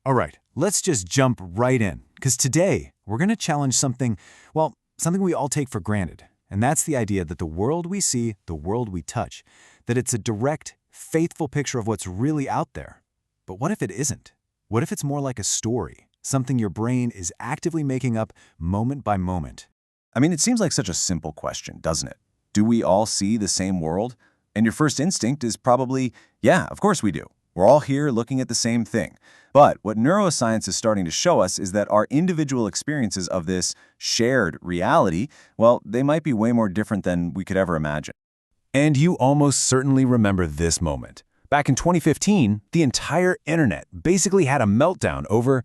All right, let's just jump right in, because today we're going to challenge something, well, something we all take for granted, and that's the idea that the world we see, the world we touch, that it's a direct, faithful picture of what's really out there. But what if it isn't? What if it's more like a story, something your brain is actively making up moment by moment? I mean, it seems like such a simple question, doesn't it? Do we all see the same world? And your first instinct is probably, yeah, of course we do. We're all here looking at the same thing. But what neuroscience is starting to show us is that our individual experiences of this shared reality, well, they might be way more different than we could ever imagine. And you almost certainly remember this moment. Back in 2015, the entire internet basically had a meltdown over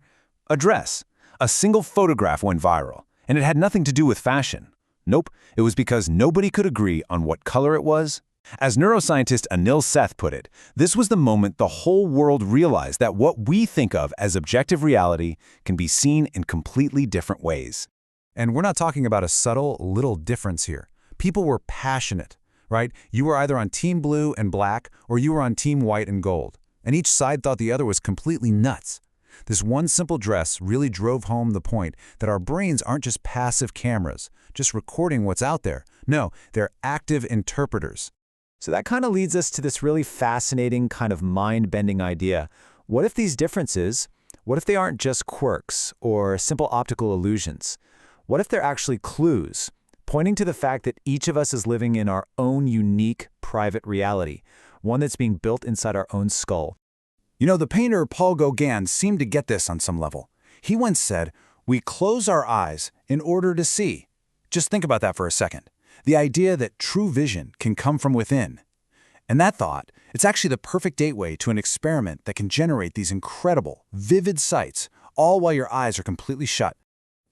a dress. A single photograph went viral, and it had nothing to do with fashion. Nope, it was because nobody could agree on what color it was. As neuroscientist Anil Seth put it, this was the moment the whole world realized that what we think of as objective reality can be seen in completely different ways. And we're not talking about a subtle little difference here. People were passionate, right? You were either on team blue and black, or you were on team white and gold. And each side thought the other was completely nuts. This one simple dress really drove home the point that our brains aren't just passive cameras, just recording what's out there. No, they're active interpreters. So that kind of leads us to this really fascinating kind of mind-bending idea. What if these differences, what if they aren't just quirks or simple optical illusions? What if they're actually clues, pointing to the fact that each of us is living in our own unique private reality, one that's being built inside our own skull? You know, the painter Paul Gauguin seemed to get this on some level. He once said, "We close our eyes in order to see." Just think about that for a second. The idea that true vision can come from within. And that thought, it's actually the perfect gateway to an experiment that can generate these incredible, vivid sights, all while your eyes are completely shut.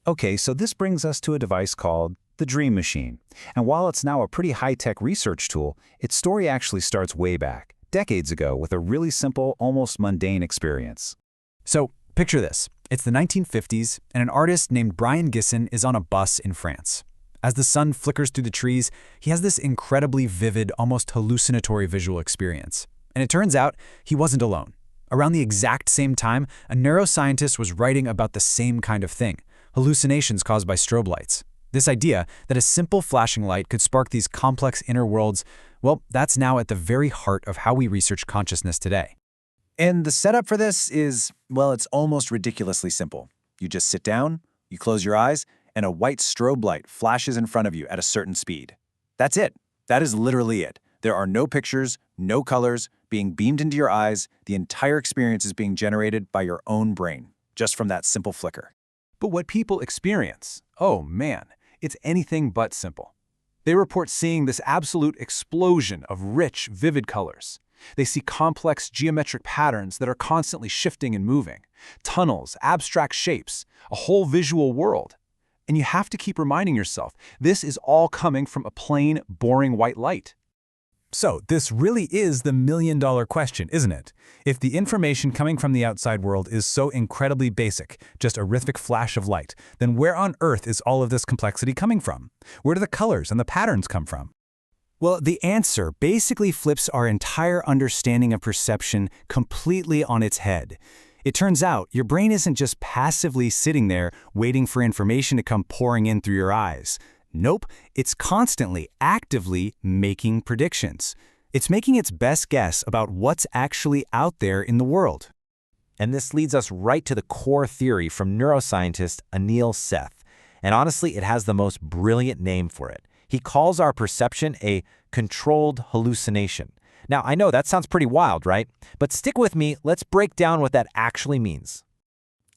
Okay, so this brings us to a device called the Dreamachine. And while it's now a pretty high-tech research tool, its story actually starts way back, decades ago, with a really simple, almost mundane experience. So, picture this. It's the 1950s, and an artist named Brion Gysin is on a bus in France. As the sun flickers through the trees, he has this incredibly vivid, almost hallucinatory visual experience. And it turns out he wasn't alone. Around the exact same time, a neuroscientist was writing about the same kind of thing, hallucinations caused by strobe lights. This idea that a simple flashing light could spark these complex inner worlds, well, that's now at the very heart of how we research consciousness today. And the setup for this is, well, it's almost ridiculously simple. You just sit down, you close your eyes, and a white strobe light flashes in front of you at a certain speed. That's it. That is literally it. There are no pictures, no colors being beamed into your eyes. The entire experience is being generated by your own brain, just from that simple flicker. But what people experience, oh man, it's anything but simple. They report seeing this absolute explosion of rich, vivid colors. They see complex geometric patterns that are constantly shifting and moving, tunnels, abstract shapes, a whole visual world. And you have to keep reminding yourself, this is all coming from a plain, boring white light. So, this really is the million-dollar question, isn't it? If the information coming from the outside world is so incredibly basic, just a horrific flash of light, then where on earth is all of this complexity coming from? Where do the colors and the patterns come from? Well, the answer basically flips our entire understanding of perception completely on its head. It turns out your brain isn't just passively sitting there waiting for information to come pouring in through your eyes. Nope, it's constantly, actively making predictions. It's making its best guess about what's actually out there in the world. And this leads us right to the core theory from neuroscientist Anil Seth. And honestly, it has the most brilliant name for it. He calls our perception a controlled hallucination. Now, I know that sounds pretty wild, right? But stick with me, let's break down what that actually means.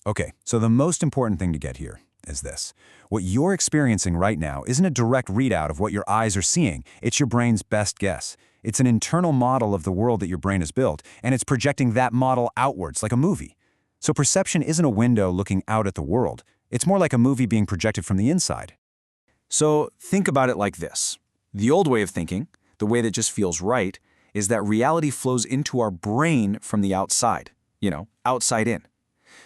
Okay, so the most important thing to get here is this. What you're experiencing right now isn't a direct readout of what your eyes are seeing. It's your brain's best guess. It's an internal model of the world that your brain has built, and it's projecting that model outwards like a movie. So perception isn't a window looking out at the world. It's more like a movie being projected from the inside. So think about it like this. The old way of thinking, the way that just feels right, is that reality flows into our brain from the outside, outside in.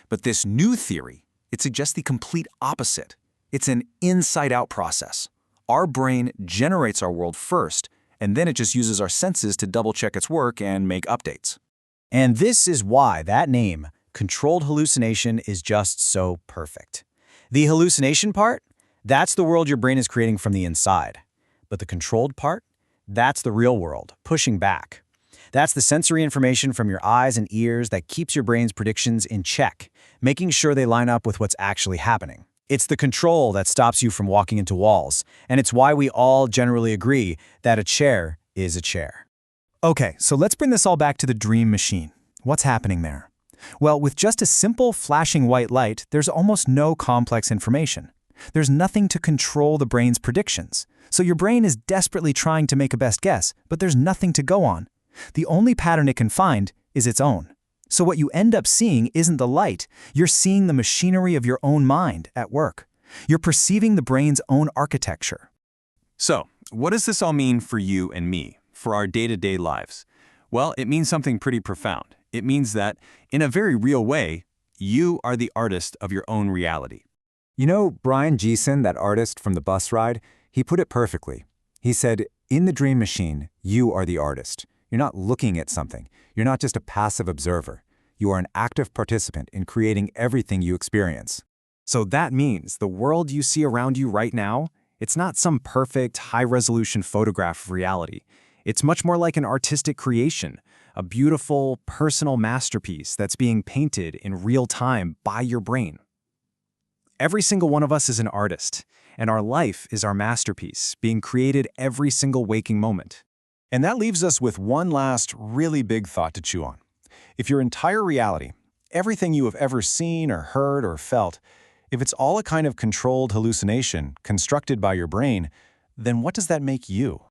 But this new theory, it suggests the complete opposite. It's an inside-out process. Our brain generates our world first, and then it just uses our senses to double-check its work and make updates. And this is why that name, Controlled hallucination is just so perfect. The hallucination part, that's the world your brain is creating from the inside. But the controlled part, that's the real world, pushing back. That's the sensory information from your eyes and ears that keeps your brain's predictions in check, making sure they line up with what's actually happening. It's the control that stops you from walking into walls, and it's why we all generally agree that a chair is a chair. Okay, so let's bring this all back to the dream machine. What's happening there? Well, with just a simple flashing white light, there's almost no complex information. There's nothing to control the brain's predictions. So your brain is desperately trying to make a best guess, but there's nothing to go on. The only pattern it can find is its own. So what you end up seeing isn't the light. You're seeing the machinery of your own mind at work. You're perceiving the brain's own architecture. So, what does this all mean for you and me, for our day-to-day lives? Well, it means something pretty profound. It means that, in a very real way, you are the artist of your own reality. You know, Gysin, that artist from the bus ride, he put it perfectly. He said, in the dream machine, you are the artist. You're not looking at something. You're not just a passive observer. You are an active participant in creating everything you experience. So that means the world you see around you right now, it's not some perfect, high-resolution photograph of reality. It's much more like an artistic creation, a beautiful, personal masterpiece that's being painted in real time by your brain. Every single one of us is an artist, and our life is our masterpiece, being created every single waking moment. And that leaves us with one last really big thought to chew on. If your entire reality, everything you have ever seen or heard or felt, if it's all a kind of controlled hallucination constructed by your brain, then what does that make you?